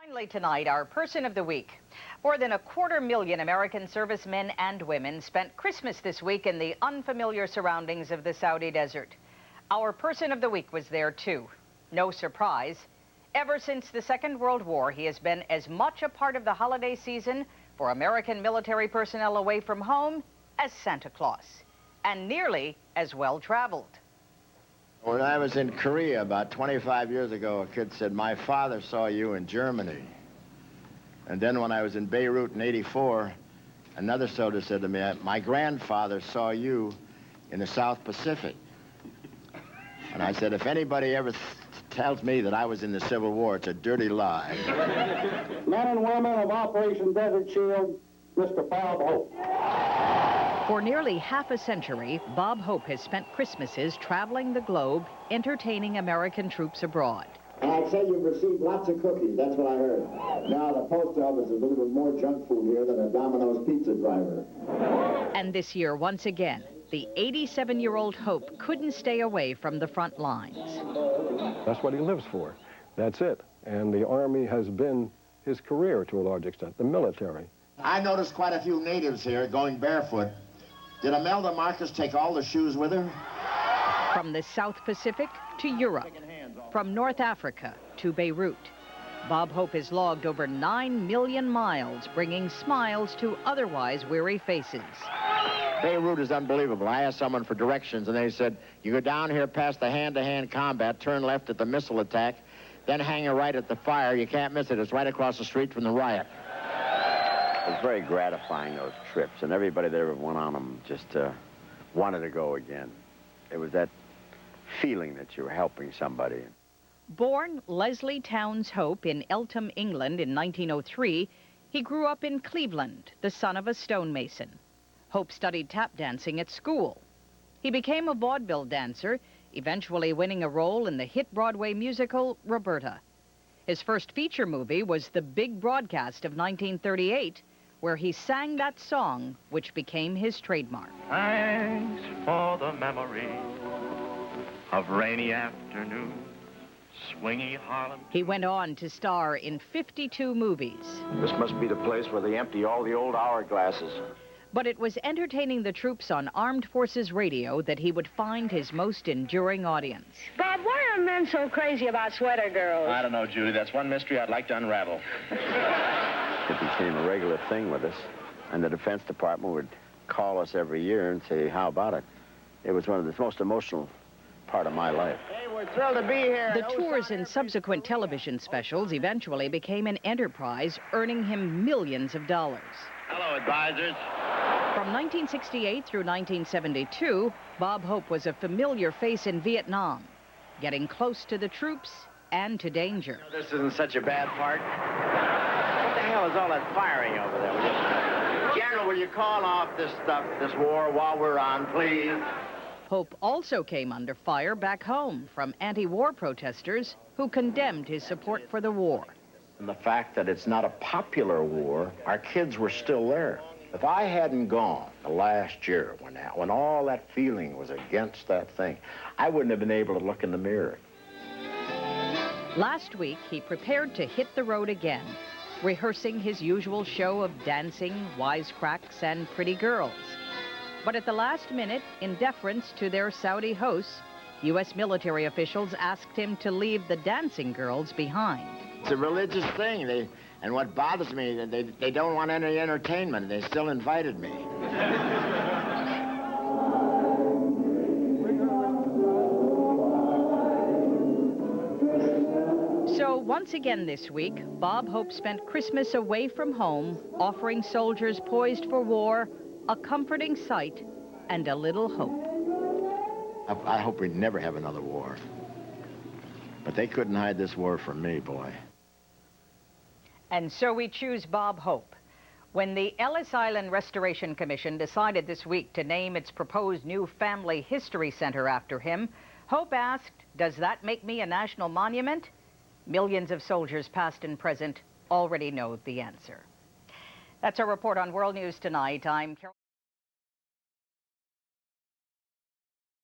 Finally tonight, our Person of the Week. More than 250,000 American servicemen and women spent Christmas this week in the unfamiliar surroundings of the Saudi desert. Our Person of the Week was there too. No surprise. Ever since the Second World War, he has been as much a part of the holiday season for American military personnel away from home as Santa Claus, and nearly as well traveled. When I was in Korea about 25 years ago, a kid said, "My father saw you in Germany." And then when I was in Beirut in '84, another soldier said to me, "My grandfather saw you in the South Pacific." And I said, if anybody ever tells me that I was in the Civil War, it's a dirty lie. Men and women of Operation Desert Shield, Mr. Bob Hope. For nearly half a century, Bob Hope has spent Christmases traveling the globe, entertaining American troops abroad. And I'd say you've received lots of cookies. That's what I heard. Now, the post office is a little bit more junk food here than a Domino's pizza driver. And this year, once again, the 87-year-old Hope couldn't stay away from the front lines. That's what he lives for. That's it. And the Army has been his career to a large extent, the military. I noticed quite a few natives here going barefoot. Did Imelda Marcos take all the shoes with her? From the South Pacific to Europe, from North Africa to Beirut, Bob Hope has logged over 9 million miles, bringing smiles to otherwise weary faces. Beirut is unbelievable. I asked someone for directions, and they said, you go down here past the hand-to-hand combat, turn left at the missile attack, then hang a right at the fire. You can't miss it. It's right across the street from the riot. It was very gratifying, those trips, and everybody that ever went on them just wanted to go again. It was that feeling that you were helping somebody. Born Leslie Towns Hope in Eltham, England in 1903, he grew up in Cleveland, the son of a stonemason. Hope studied tap dancing at school. He became a vaudeville dancer, eventually winning a role in the hit Broadway musical, Roberta. His first feature movie was The Big Broadcast of 1938, where he sang that song, which became his trademark. Thanks for the memory of rainy afternoons, swingy Harlem. He went on to star in 52 movies. This must be the place where they empty all the old hourglasses. But it was entertaining the troops on Armed Forces Radio that he would find his most enduring audience. Bob, why are men so crazy about sweater girls? I don't know, Judy. That's one mystery I'd like to unravel. It became a regular thing with us, and the Defense Department would call us every year and say, how about it? It was one of the most emotional part of my life. Hey, we're thrilled to be here. The tours and subsequent television specials eventually became an enterprise, earning him millions of dollars. Hello, advisors. From 1968 through 1972, Bob Hope was a familiar face in Vietnam, getting close to the troops and to danger. This isn't such a bad part. What the hell is all that firing over there? General, will you call off this stuff, this war, while we're on, please? Hope also came under fire back home from anti-war protesters who condemned his support for the war. And the fact that it's not a popular war, our kids were still there. If I hadn't gone the last year when all that feeling was against that thing, I wouldn't have been able to look in the mirror. Last week, he prepared to hit the road again, rehearsing his usual show of dancing, wisecracks, and pretty girls. But at the last minute, in deference to their Saudi hosts, U.S. military officials asked him to leave the dancing girls behind. It's a religious thing. And what bothers me, they don't want any entertainment. They still invited me. So once again this week, Bob Hope spent Christmas away from home, offering soldiers poised for war a comforting sight and a little hope. I hope we never have another war. But they couldn't hide this war from me, boy. And so we choose Bob Hope. When the Ellis Island Restoration Commission decided this week to name its proposed new Family History Center after him, Hope asked, does that make me a national monument? Millions of soldiers, past and present, already know the answer. That's our report on World News Tonight. I'm Carol.